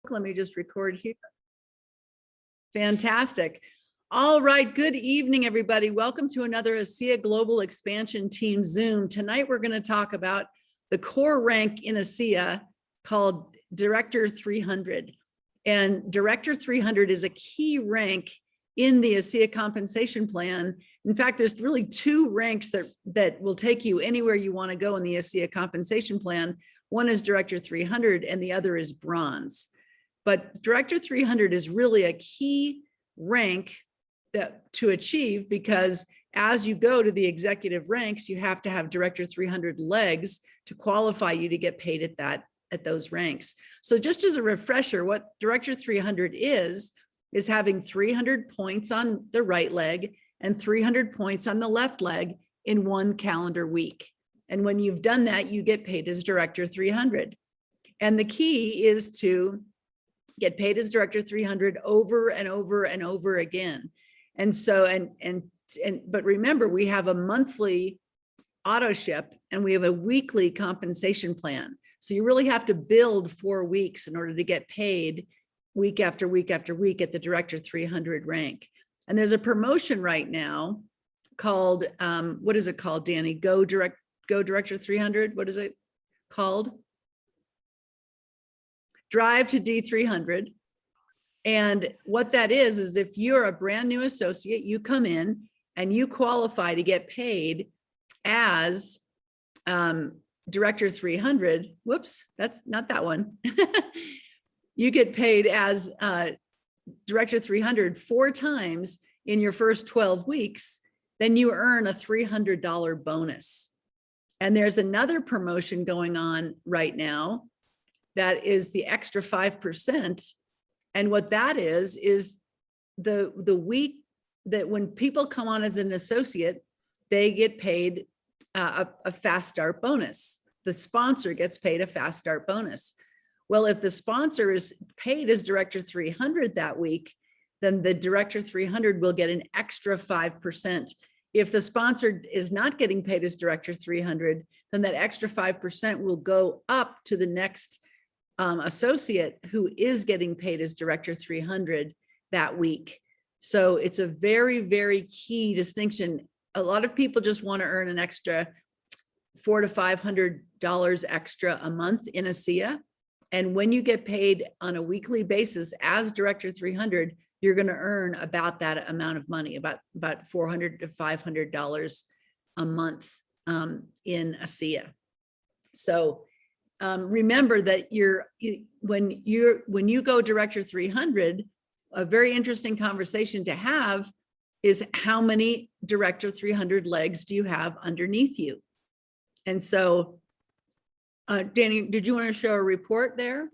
Let me just record here. Fantastic. All right. Good evening, everybody. Welcome to another ASEA Global Expansion Team Zoom. Tonight, we're going to talk about the core rank in ASEA called Director 300. And Director 300 is a key rank in the ASEA compensation plan. In fact, there's really two ranks that will take you anywhere you want to go in the ASEA compensation plan. One is Director 300 and the other is Bronze. But Director 300 is really a key rank to achieve, because as you go to the executive ranks, you have to have Director 300 legs to qualify you to get paid at those ranks. So just as a refresher, what Director 300 is having 300 points on the right leg and 300 points on the left leg in one calendar week. And when you've done that, you get paid as Director 300. And the key is to get paid as Director 300 over and over and over again. And so, but remember, we have a monthly auto ship and we have a weekly compensation plan. So you really have to build 4 weeks in order to get paid week after week after week at the Director 300 rank. And there's a promotion right now called, what is it called, Danny? Go Director 300. What is it called? Drive to D300. And what that is if you're a brand new associate, you come in and you qualify to get paid as Director 300. Whoops, that's not that one. You get paid as Director 300 4 times in your first 12 weeks, then you earn a $300 bonus. And there's another promotion going on right now that is the extra 5%. And what that is the week that when people come on as an associate, they get paid a fast start bonus. The sponsor gets paid a fast start bonus. Well, if the sponsor is paid as Director 300 that week, then the Director 300 will get an extra 5%. If the sponsor is not getting paid as Director 300, then that extra 5% will go up to the next associate who is getting paid as Director 300 that week. So it's a very, very key distinction. A lot of people just want to earn an extra $400 to $500 extra a month in ASEA. And when you get paid on a weekly basis as Director 300, you're going to earn about that amount of money, about $400 to $500 a month in ASEA. So remember that when you go Director 300, a very interesting conversation to have is how many Director 300 legs do you have underneath you? And so, Danny, did you want to show a report there?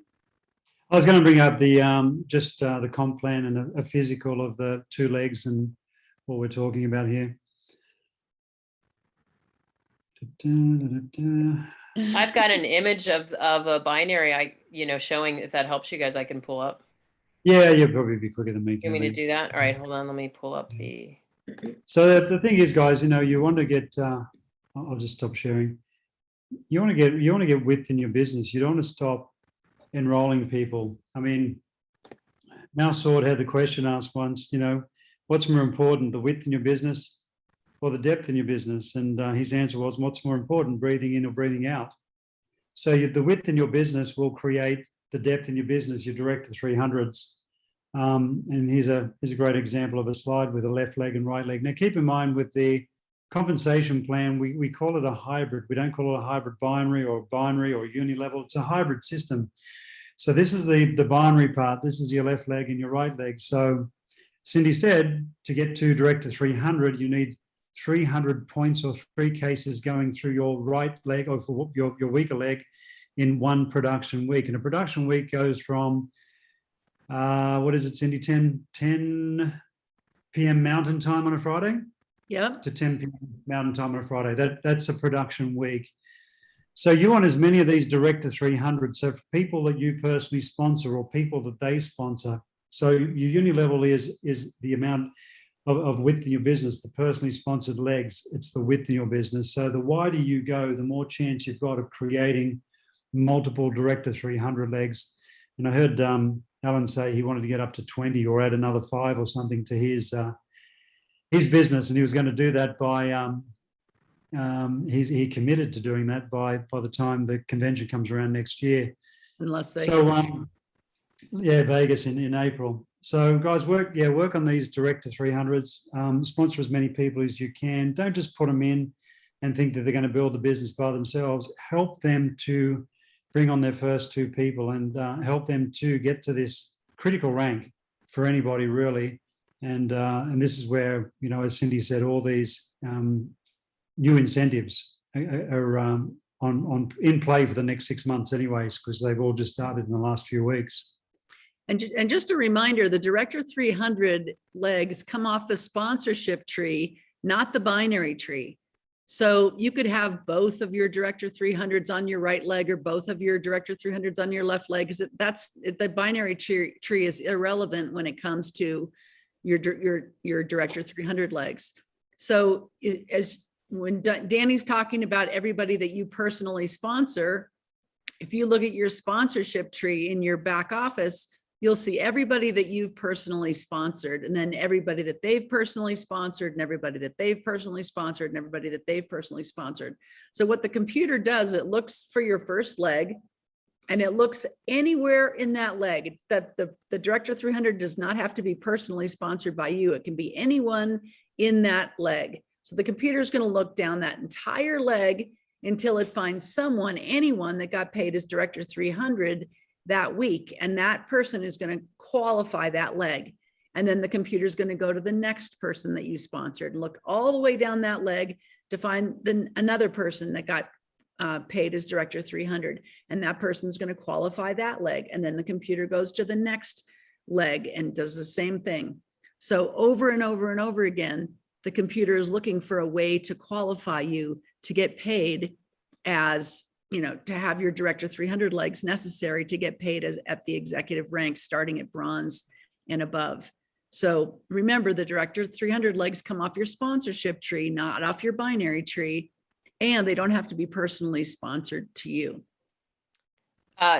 I was going to bring up the the comp plan and a physical of the 2 legs and what we're talking about here. I've got an image of a binary showing, if that helps you guys, I can pull up. Yeah, you'll probably be quicker than me. You want me to do that? All right, hold on. Let me pull up the. So the thing is, guys, you want to get. I'll just stop sharing. You want to get width in your business. You don't want to stop enrolling people. I mean, Mouse Sword had the question asked once. What's more important, the width in your business or the depth in your business? And his answer was, what's more important, breathing in or breathing out? So the width in your business will create the depth in your business, your Director 300s. And here's a great example of a slide with a left leg and right leg. Now, keep in mind with the compensation plan, we call it a hybrid. We don't call it a hybrid binary or unilevel. It's a hybrid system. So this is the binary part. This is your left leg and your right leg. So Cindy said to get to Director 300, you need 300 points or 3 cases going through your right leg or for your weaker leg in one production week. And a production week goes from, what is it, Cindy, 10 p.m. Mountain Time on a Friday? Yep. To 10 p.m. Mountain Time on a Friday. That's a production week. So you want as many of these Director 300. So for people that you personally sponsor or people that they sponsor. So your unilevel is the amount of width in your business, the personally sponsored legs. It's the width in your business. So the wider you go, the more chance you've got of creating multiple Director 300 legs. And I heard Alan say he wanted to get up to 20 or add another 5 or something to his business, and he was going to do that by he committed to doing that by the time the convention comes around next year. Unless they. So yeah, Vegas in April. So guys, work on these Director 300s. Sponsor as many people as you can. Don't just put them in and think that they're going to build the business by themselves. Help them to bring on their first 2 people and help them to get to this critical rank for anybody really. And this is where, you know, as Cindy said, all these new incentives are in play for the next 6 months anyways, because they've all just started in the last few weeks. And just a reminder, the Director 300 legs come off the sponsorship tree, not the binary tree. So you could have both of your Director 300s on your right leg or both of your Director 300s on your left leg. That's the binary tree is irrelevant when it comes to your Director 300 legs. So when Danny's talking about everybody that you personally sponsor, if you look at your sponsorship tree in your back office, you'll see everybody that you've personally sponsored, and then everybody that they've personally sponsored, and everybody that they've personally sponsored, and everybody that they've personally sponsored. So what the computer does, it looks for your first leg, and it looks anywhere in that leg. That the Director 300 does not have to be personally sponsored by you. It can be anyone in that leg. So the computer is going to look down that entire leg until it finds anyone that got paid as Director 300 that week. And that person is going to qualify that leg. And then the computer is going to go to the next person that you sponsored and look all the way down that leg to find another person that got paid as Director 300. And that person is going to qualify that leg. And then the computer goes to the next leg and does the same thing. So over and over and over again, the computer is looking for a way to qualify you to get paid as, you know, to have your Director 300 legs necessary to get paid as at the executive rank, starting at bronze and above. So remember, the Director 300 legs come off your sponsorship tree, not off your binary tree, and they don't have to be personally sponsored to you.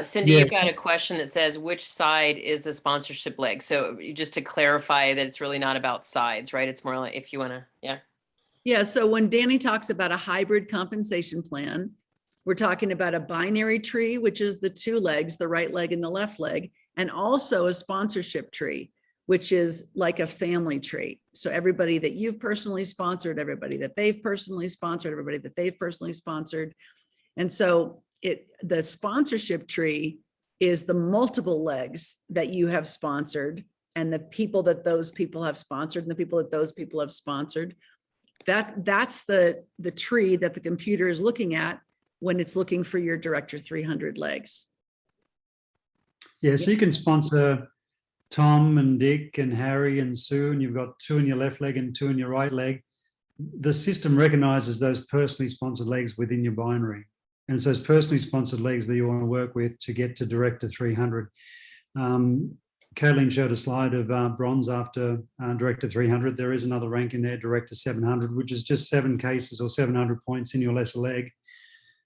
Cindy, Yeah. you've got a question that says, which side is the sponsorship leg? So just to clarify that it's really not about sides, right? It's more like if you want to, yeah. Yeah, so when Danny talks about a hybrid compensation plan, we're talking about a binary tree, which is the 2 legs, the right leg and the left leg, and also a sponsorship tree, which is like a family tree. So everybody that you've personally sponsored, everybody that they've personally sponsored, everybody that they've personally sponsored. And so the sponsorship tree is the multiple legs that you have sponsored and the people that those people have sponsored and the people that those people have sponsored. That's the tree that the computer is looking at when it's looking for your Director 300 legs. Yeah, so you can sponsor Tom and Dick and Harry and Sue, and you've got 2 in your left leg and 2 in your right leg. The system recognizes those personally sponsored legs within your binary. And so it's personally sponsored legs that you want to work with to get to Director 300. Caitlin showed a slide of bronze after Director 300. There is another rank in there, Director 700, which is just 7 cases or 700 points in your lesser leg.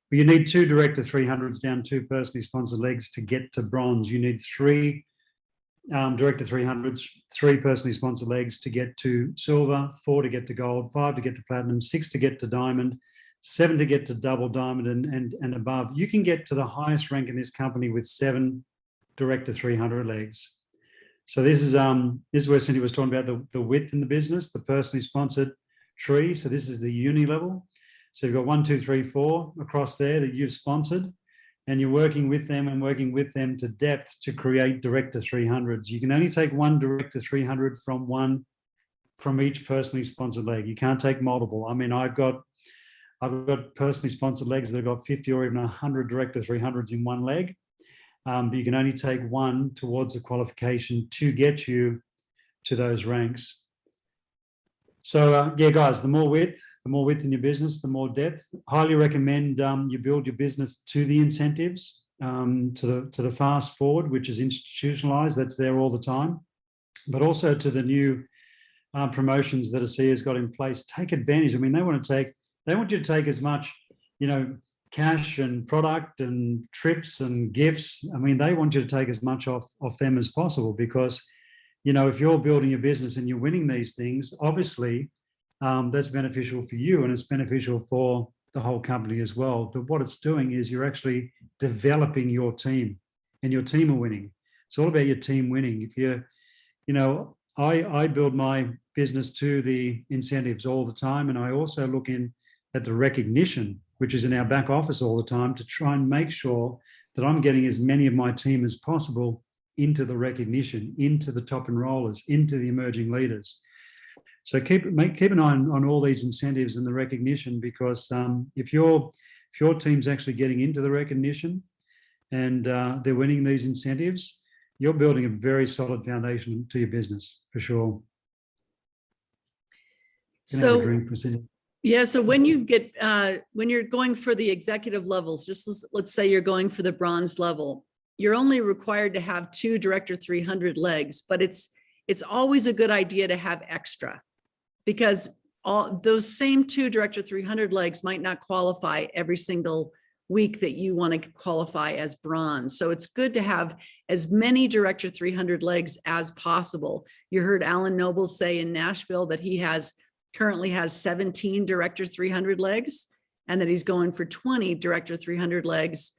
But you need 2 Director 300s down 2 personally sponsored legs to get to bronze. You need 3 Director 300s, 3 personally sponsored legs to get to silver, 4 to get to gold, 5 to get to platinum, 6 to get to diamond, 7 to get to double diamond and above. You can get to the highest rank in this company with 7 Director 300 legs. So this is where Cindy was talking about the width in the business, the personally sponsored tree. So this is the uni level. So you've got 1, 2, 3, 4 across there that you've sponsored, and you're working with them to depth to create Director 300s. You can only take 1 Director 300 from each personally sponsored leg. You can't take multiple. I mean, I've got personally sponsored legs that have got 50 or even 100 Director 300s in one leg. But you can only take 1 towards the qualification to get you to those ranks. So yeah, guys, the more width in your business, the more depth. Highly recommend you build your business to the incentives, to the fast forward, which is institutionalized. That's there all the time, but also to the new promotions that ASEA's got in place. Take advantage. I mean, they want you to take as much, cash and product and trips and gifts. I mean, they want you to take as much off them as possible, because, you know, if you're building a business and you're winning these things, obviously that's beneficial for you, and it's beneficial for the whole company as well. But what it's doing is you're actually developing your team, and your team are winning. It's all about your team winning. If you're, you know, I build my business to the incentives all the time, and I also look in at the recognition, which is in our back office all the time, to try and make sure that I'm getting as many of my team as possible into the recognition, into the top enrollers, into the emerging leaders. So keep an eye on all these incentives and the recognition, because if your team's actually getting into the recognition and they're winning these incentives, you're building a very solid foundation to your business for sure. Can I have a So drink, Priscilla? yeah, so when you get when you're going for the executive levels, just let's say you're going for the bronze level, you're only required to have 2 Director 300 legs, but it's always a good idea to have extra, because all those same 2 Director 300 legs might not qualify every single week that you want to qualify as bronze. So it's good to have as many Director 300 legs as possible. You heard Alan Noble say in Nashville that he currently has 17 Director 300 legs, and that he's going for 20 Director 300 legs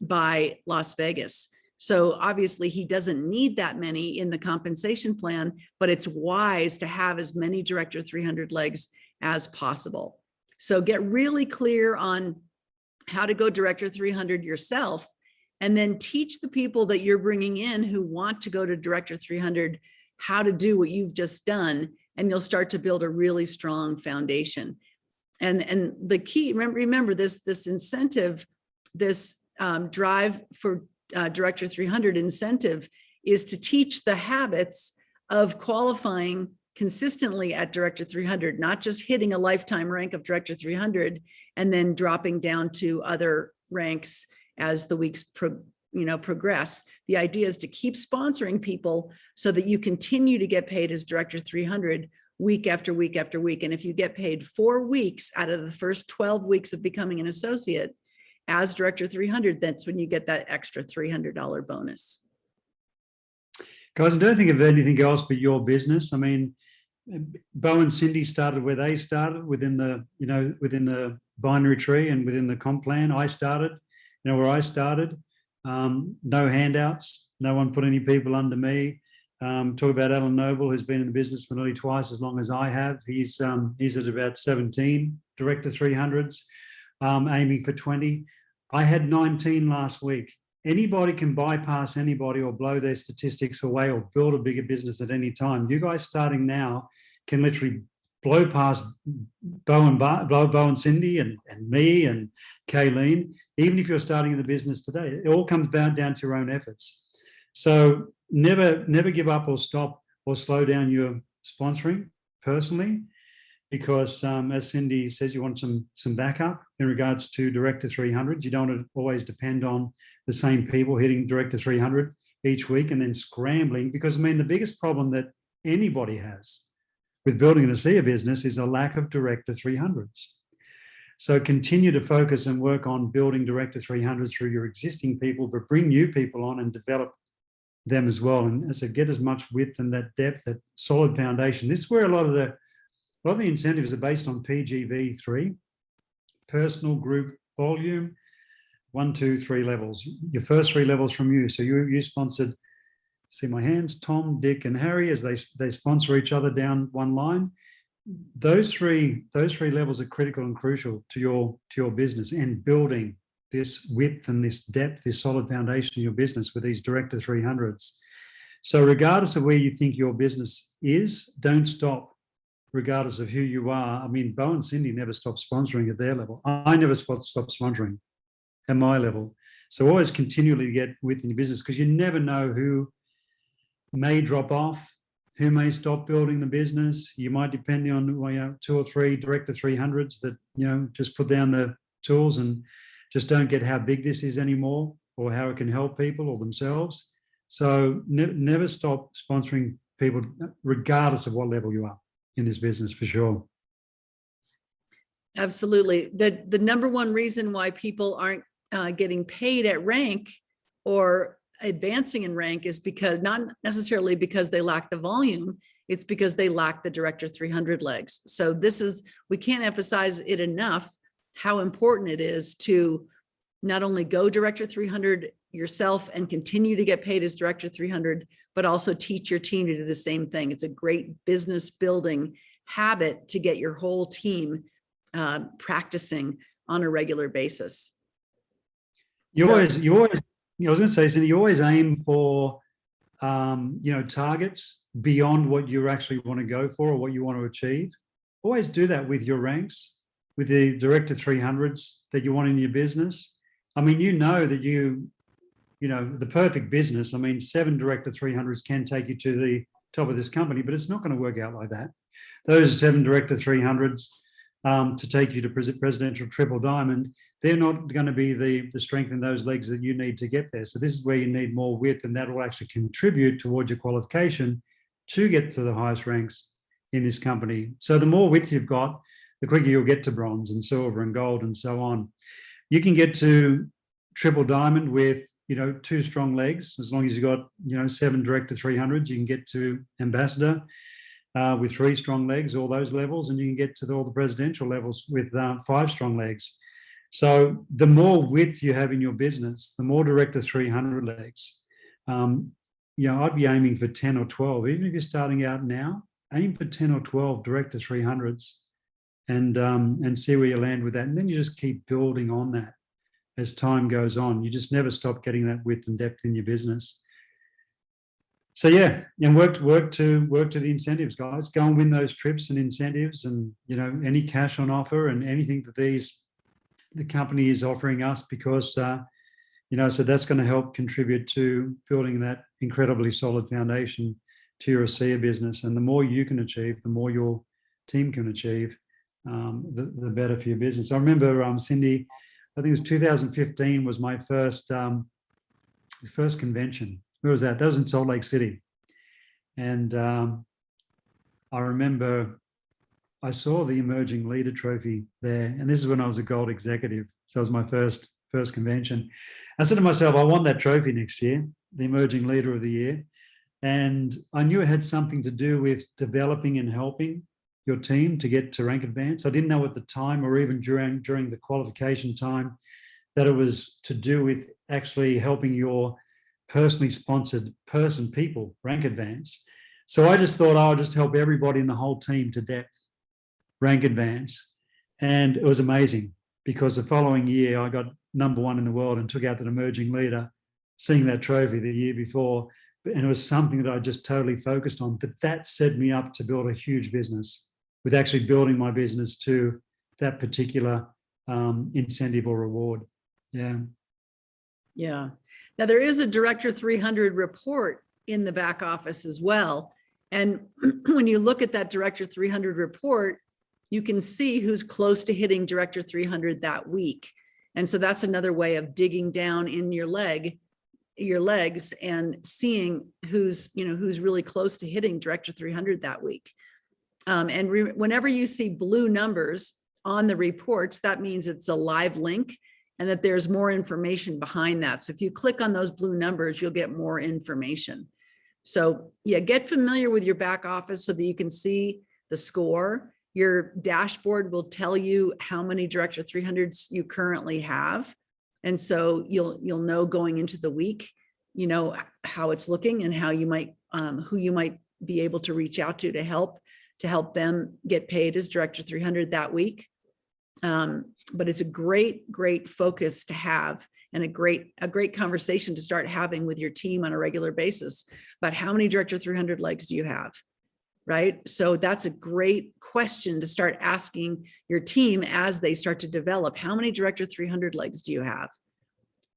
by Las Vegas. So obviously he doesn't need that many in the compensation plan, but it's wise to have as many Director 300 legs as possible. So get really clear on how to go Director 300 yourself, and then teach the people that you're bringing in who want to go to Director 300 how to do what you've just done, and you'll start to build a really strong foundation. And the key, remember this incentive, this drive for Director 300 incentive is to teach the habits of qualifying consistently at Director 300, not just hitting a lifetime rank of Director 300 and then dropping down to other ranks as the weeks progress. The idea is to keep sponsoring people so that you continue to get paid as Director 300 week after week after week. And if you get paid 4 weeks out of the first 12 weeks of becoming an associate as Director 300, that's when you get that extra $300 bonus. Guys, I don't think of anything else but your business. I mean, Bo and Cindy started where they started, within the binary tree and within the comp plan. I started, where I started. No handouts. No one put any people under me. Talk about Alan Noble, who's been in the business for nearly twice as long as I have. He's at about 17 Director 300s, aiming for 20. I had 19 last week. Anybody can bypass anybody or blow their statistics away or build a bigger business at any time. You guys starting now can literally blow past Bo and Cindy and me and Kayleen, even if you're starting in the business today. It all comes down to your own efforts. So never give up or stop or slow down your sponsoring personally, because as Cindy says, you want some backup in regards to Director 300. You don't want to always depend on the same people hitting Director 300 each week and then scrambling, because I mean, the biggest problem that anybody has with building an ASEA business is a lack of Director 300s. So continue to focus and work on building Director 300s through your existing people, but bring new people on and develop them as well. And as I get as much width and that depth, that solid foundation. This is where a lot of the incentives are based on PGV3, personal, group, volume, 1, 2, 3 levels. Your first 3 levels from you. So you sponsored, see my hands, Tom, Dick, and Harry, as they sponsor each other down one line. Those three levels are critical and crucial to your business, and building this width and this depth, this solid foundation in your business with these Director 300s. So regardless of where you think your business is, don't stop regardless of who you are. I mean, Bo and Cindy never stopped sponsoring at their level. I never stopped sponsoring at my level. So always continually get within your business, because you never know who may drop off, who may stop building the business. You might depend on 2 or 3 Director 300s that just put down the tools and just don't get how big this is anymore, or how it can help people or themselves. So never stop sponsoring people, regardless of what level you are in this business, for sure. Absolutely. The number one reason why people aren't getting paid at rank or advancing in rank is because not necessarily because they lack the volume, it's because they lack the Director 300 legs. So we can't emphasize it enough how important it is to not only go Director 300 yourself and continue to get paid as Director 300, but also teach your team to do the same thing. It's a great business building habit to get your whole team practicing on a regular basis. You So- always, I was going to say, Cindy, you always aim for, targets beyond what you actually want to go for or what you want to achieve. Always do that with your ranks, with the Director 300s that you want in your business. I mean, that the perfect business, 7 Director 300s can take you to the top of this company, but it's not going to work out like that. Those 7 Director 300s to take you to presidential triple diamond, they're not going to be the strength in those legs that you need to get there. So this is where you need more width, and that will actually contribute towards your qualification to get to the highest ranks in this company. So the more width you've got, the quicker you'll get to bronze and silver and gold and so on. You can get to triple diamond with 2 strong legs. As long as you've got 7 Director 300s, you can get to ambassador with 3 strong legs, all those levels, and you can get to all the presidential levels with 5 strong legs. So the more width you have in your business, the more Director 300 legs. I'd be aiming for 10 or 12. Even if you're starting out now, aim for 10 or 12 Director 300s and see where you land with that. And then you just keep building on that as time goes on. You just never stop getting that width and depth in your business. So yeah, and work to the incentives, guys. Go and win those trips and incentives, and any cash on offer and anything that the company is offering us, because so that's going to help contribute to building that incredibly solid foundation to your ASEA business. And the more you can achieve, the more your team can achieve, the better for your business. I remember, Cindy, I think it was 2015 was my first convention. Where was that? That was in Salt Lake City. And I remember I saw the Emerging Leader Trophy there. And this is when I was a gold executive. So it was my first convention. I said to myself, I want that trophy next year, the Emerging Leader of the Year. And I knew it had something to do with developing and helping your team to get to rank advance. I didn't know at the time, or even during the qualification time, that it was to do with actually helping your personally sponsored people rank advance. So I just thought, I'll just help everybody in the whole team to depth rank advance. And it was amazing, because the following year I got #1 in the world and took out that Emerging Leader, seeing that trophy the year before. And it was something that I just totally focused on. But that set me up to build a huge business, with actually building my business to that particular incentive or reward. Yeah. Yeah. Now there is a Director 300 report in the back office as well. And when you look at that Director 300 report, you can see who's close to hitting Director 300 that week. And so that's another way of digging down in your legs and seeing who's really close to hitting Director 300 that week. Whenever you see blue numbers on the reports, that means it's a live link and that there's more information behind that. So if you click on those blue numbers, you'll get more information. So yeah, get familiar with your back office so that you can see the score. Your dashboard will tell you how many Director 300s you currently have. And so you'll know going into the week, how it's looking and how you might, who you might be able to reach out to help them get paid as Director 300 that week. But it's a great focus to have, and a great conversation to start having with your team on a regular basis about how many Director 300 legs do you have, right? So that's a great question to start asking your team as they start to develop. How many Director 300 legs do you have?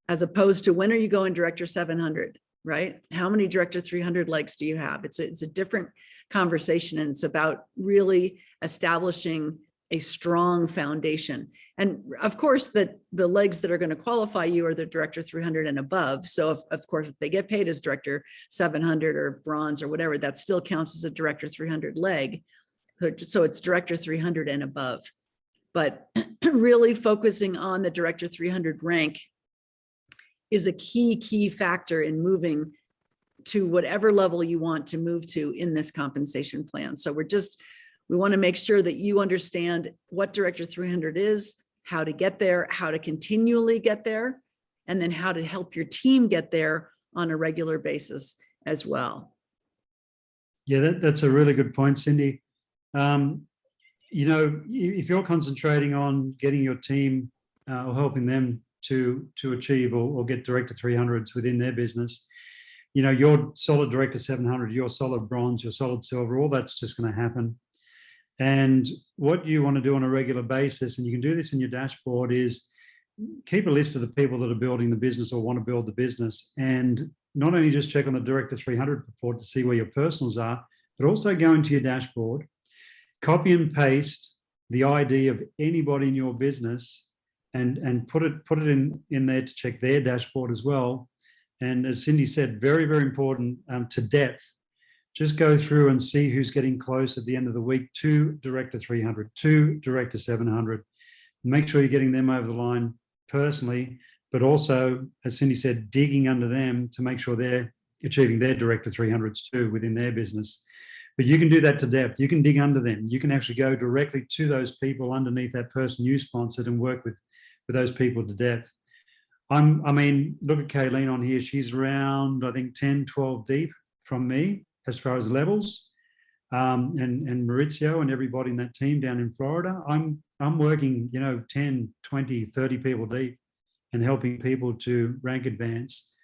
As opposed to, when are you going Director 700, right? How many Director 300 legs do you have? It's a different conversation, and it's about really establishing a strong foundation. And of course, the legs that are going to qualify you are the Director 300 and above. So of course, if they get paid as Director 700 or bronze or whatever, that still counts as a Director 300 leg. So it's Director 300 and above. but really focusing on the Director 300 rank is a key factor in moving to whatever level you want to move to in this compensation plan. So we want to make sure that you understand what Director 300 is, how to get there, how to continually get there, and then how to help your team get there on a regular basis as well. Yeah, that's a really good point, Cindy. If you're concentrating on getting your team or helping them to achieve or get Director 300s within their business, your solid Director 700, your solid bronze, your solid silver, all that's just going to happen. And what you want to do on a regular basis, and you can do this in your dashboard, is keep a list of the people that are building the business or want to build the business, and not only just check on the Director 300 report to see where your personals are, but also go into your dashboard, copy and paste the ID of anybody in your business and put it in there to check their dashboard as well. And as Cindy said, very, very important, to depth. Just go through and see who's getting close at the end of the week to Director 300, to Director 700. Make sure you're getting them over the line personally, but also, as Cindy said, digging under them to make sure they're achieving their Director 300s too within their business. But you can do that to depth. You can dig under them. You can actually go directly to those people underneath that person you sponsored and work with those people to depth. Look at Kayleen on here. She's around, I think, 10, 12 deep from me as far as levels. And Maurizio and everybody in that team down in Florida. I'm working, 10, 20, 30 people deep and helping people to rank advance.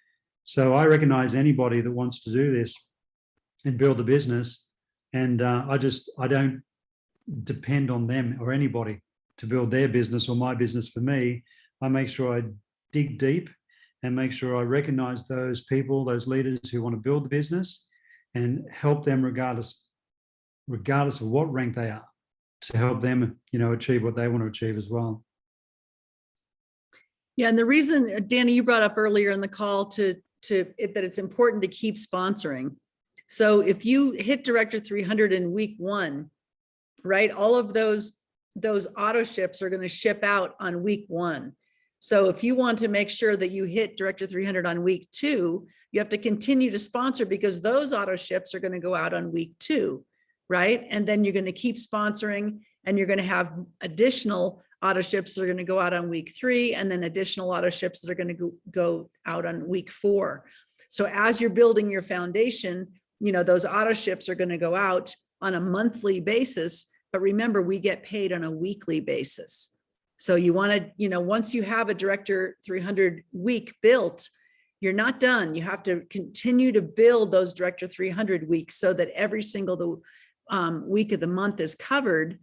So I recognize anybody that wants to do this and build a business. And I don't depend on them or anybody to build their business or my business for me. I make sure I dig deep and make sure I recognize those people, those leaders who want to build the business and help them regardless of what rank they are, to help them, achieve what they want to achieve as well. Yeah, and the reason, Danny, you brought up earlier in the call that it's important to keep sponsoring. So if you hit Director 300 in week 1, right, all of those auto ships are going to ship out on week 1. So if you want to make sure that you hit Director 300 on week 2, you have to continue to sponsor, because those auto ships are going to go out on week 2, right? And then you're going to keep sponsoring, and you're going to have additional auto ships that are going to go out on week 3, and then additional auto ships that are going to go out on week 4. So as you're building your foundation, those auto ships are going to go out on a monthly basis, but remember, we get paid on a weekly basis. So you want to, once you have a Director 300 week built, you're not done. You have to continue to build those Director 300 weeks so that every single week of the month is covered,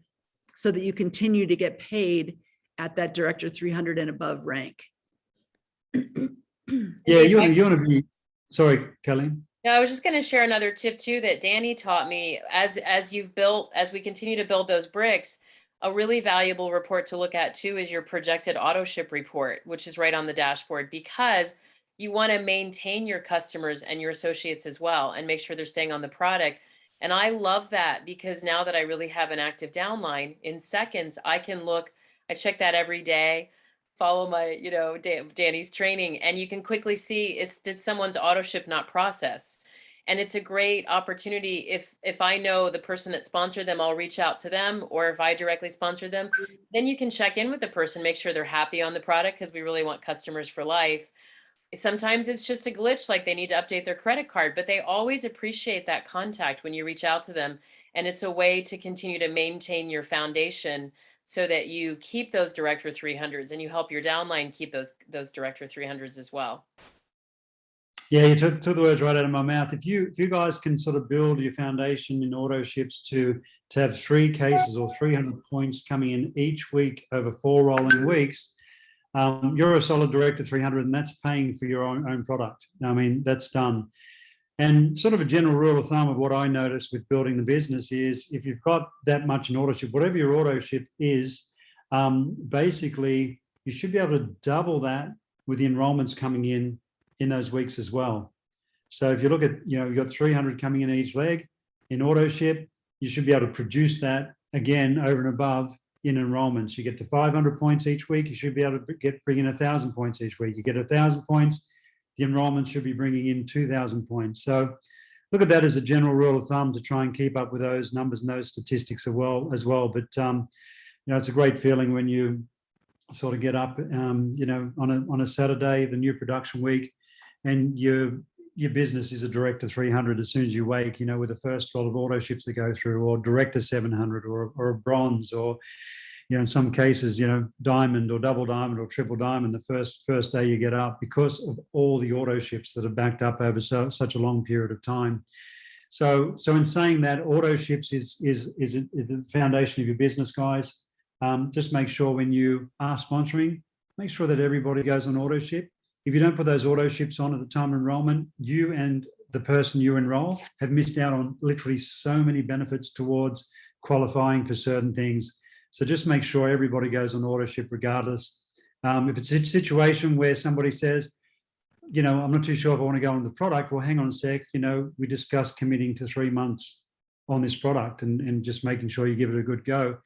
so that you continue to get paid at that Director 300 and above rank. Yeah, you want to be, sorry, Kelly. No, I was just going to share another tip too that Danny taught me as we continue to build those bricks. A really valuable report to look at too is your projected auto ship report, which is right on the dashboard, because you want to maintain your customers and your associates as well and make sure they're staying on the product. And I love that, because now that I really have an active downline, in seconds, I can look, I check that every day, follow my, Danny's training, and you can quickly see, did someone's auto ship not process? And it's a great opportunity. If I know the person that sponsored them, I'll reach out to them, or if I directly sponsor them, then you can check in with the person, make sure they're happy on the product, because we really want customers for life. Sometimes it's just a glitch, like they need to update their credit card, but they always appreciate that contact when you reach out to them. And it's a way to continue to maintain your foundation so that you keep those Director 300s and you help your downline keep those Director 300s as well. Yeah, you took the words right out of my mouth. If you guys can sort of build your foundation in auto ships to have 3 cases or 300 points coming in each week over 4 rolling weeks, you're a solid Director 300, and that's paying for your own product. That's done. And sort of a general rule of thumb of what I noticed with building the business is, if you've got that much in auto ship, whatever your auto ship is, basically you should be able to double that with the enrollments coming in those weeks as well. So if you look at, you've got 300 coming in each leg in auto ship, you should be able to produce that again over and above in enrollments. You get to 500 points each week, you should be able to bring in 1,000 points each week. You get 1,000 points, the enrollment should be bringing in 2,000 points. So look at that as a general rule of thumb to try and keep up with those numbers and those statistics as well. But it's a great feeling when you sort of get up, on a Saturday, the new production week, and your business is a Director 300 as soon as you wake, with the first lot of auto ships that go through, or Director 700, or a bronze, or in some cases, diamond or double diamond or triple diamond the first day you get up, because of all the auto ships that are backed up over such a long period of time. So in saying that, auto ships is the foundation of your business, guys. Just make sure when you are sponsoring, make sure that everybody goes on auto ship. If you don't put those auto ships on at the time of enrollment, you and the person you enroll have missed out on literally so many benefits towards qualifying for certain things. So just make sure everybody goes on auto ship regardless. If it's a situation where somebody says, I'm not too sure if I want to go on the product, well, hang on a sec, we discussed committing to 3 months on this product and just making sure you give it a good go.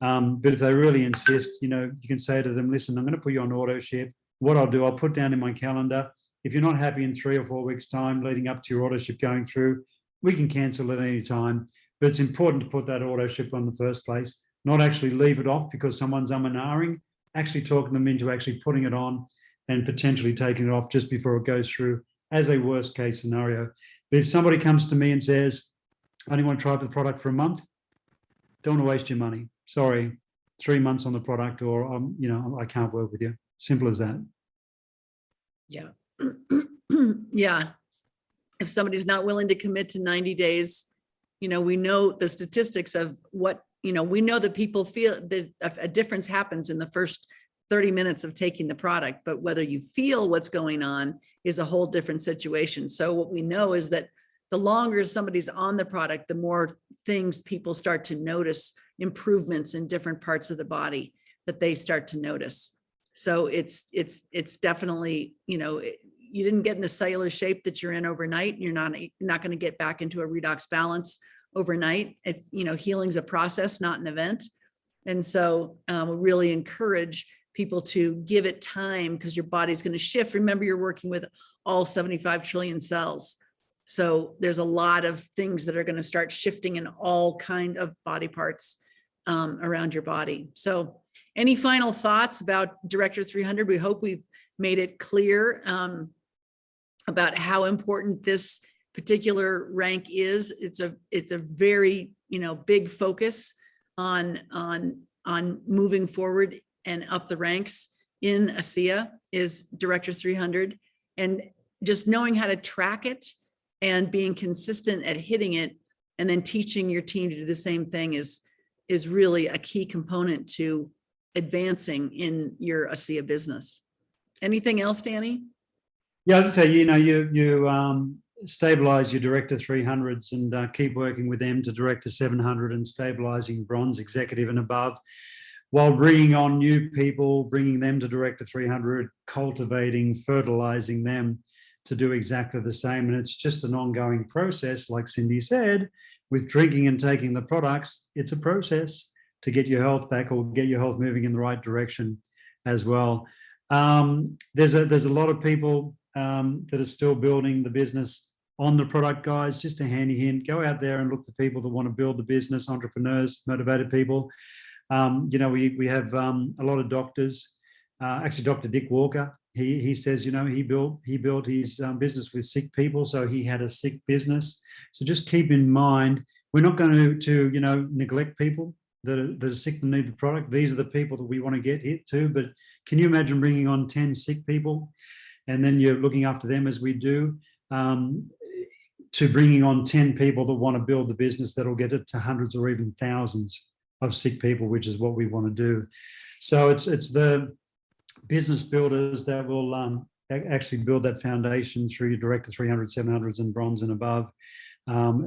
But if they really insist, you can say to them, listen, I'm going to put you on auto ship. What I'll do, I'll put down in my calendar, if you're not happy in 3 or 4 weeks' time leading up to your auto ship going through, we can cancel at any time. But it's important to put that auto ship on in the first place, not actually leave it off because someone's and ahhing, actually talking them into actually putting it on and potentially taking it off just before it goes through as a worst case scenario. But if somebody comes to me and says, I only want to try the product for a month, don't want to waste your money. Sorry, 3 months on the product, or I can't work with you. Simple as that. Yeah. Yeah. If somebody's not willing to commit to 90 days, we know the statistics of what, we know that people feel that a difference happens in the first 30 minutes of taking the product, but whether you feel what's going on is a whole different situation. So what we know is that the longer somebody's on the product, the more things people start to notice, improvements in different parts of the body that they start to notice. So it's definitely, you didn't get in the cellular shape that you're in overnight. You're not going to get back into a redox balance overnight. It's, healing's a process, not an event. And so we really encourage people to give it time because your body's going to shift. Remember, you're working with all 75 trillion cells. So there's a lot of things that are going to start shifting in all kind of body parts around your body. So any final thoughts about Director 300? We hope we've made it clear about how important this particular rank is. It's a very, big focus on moving forward and up the ranks in ASEA is Director 300, and just knowing how to track it and being consistent at hitting it, and then teaching your team to do the same thing is really a key component to advancing in your ASEA business. Anything else, Danny? Yeah, as I say, you stabilize your Director 300s and keep working with them to Director 700 and stabilizing bronze, executive and above, while bringing on new people, bringing them to Director 300, cultivating, fertilizing them to do exactly the same. And it's just an ongoing process, like Cindy said, with drinking and taking the products. It's a process to get your health back or get your health moving in the right direction as well. There's a lot of people that are still building the business on the product, guys. Just a handy hint, go out there and look for people that want to build the business, entrepreneurs, motivated people. We have a lot of doctors. Actually, Dr. Dick Walker, he says, he built his business with sick people, so he had a sick business. So just keep in mind, we're not going to neglect people that are sick and need the product. These are the people that we want to get hit to. But can you imagine bringing on 10 sick people, and then you're looking after them as we do, to bringing on 10 people that want to build the business that'll get it to hundreds or even thousands of sick people, which is what we want to do. So it's the business builders that will actually build that foundation through your Director 300, 700s and bronze and above.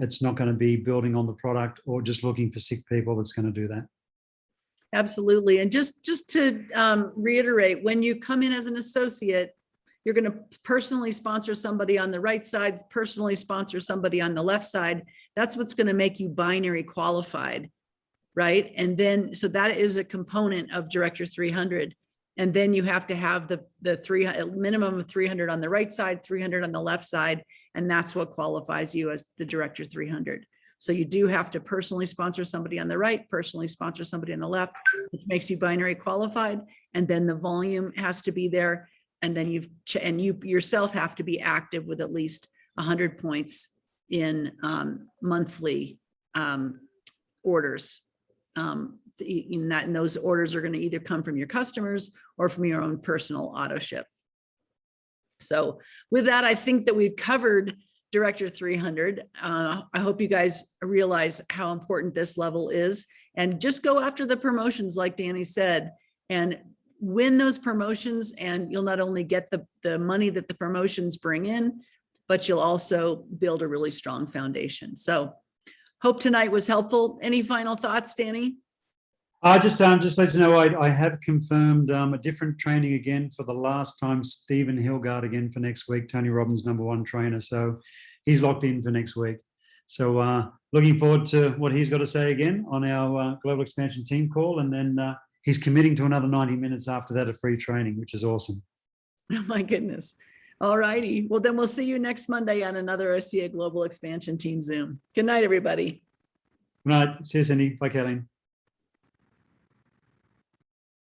It's not going to be building on the product or just looking for sick people that's going to do that. Absolutely. And just to reiterate, when you come in as an associate, you're going to personally sponsor somebody on the right side, personally sponsor somebody on the left side. That's what's going to make you binary qualified. right? And then, so that is a component of Director 300. And then you have to have the minimum of 300 on the right side, 300 on the left side. And that's what qualifies you as the Director 300. So you do have to personally sponsor somebody on the right, personally sponsor somebody on the left, which makes you binary qualified. And then the volume has to be there. And then you yourself have to be active with at least 100 points in monthly orders. And those orders are going to either come from your customers or from your own personal auto ship. So with that, I think that we've covered Director 300. I hope you guys realize how important this level is, and just go after the promotions like Danny said, and win those promotions, and you'll not only get the money that the promotions bring in, but you'll also build a really strong foundation. So hope tonight was helpful. Any final thoughts, Danny? Just let you know, I have confirmed a different training again for the last time, Stephen Hilgard again for next week, Tony Robbins' #1 trainer. So he's locked in for next week. So looking forward to what he's got to say again on our Global Expansion team call. And then he's committing to another 90 minutes after that of free training, which is awesome. Oh my goodness. All righty. Well, then we'll see you next Monday on another ASEA Global Expansion Team Zoom. Good night, everybody. Good night. See you, Cindy. Bye, Kathleen.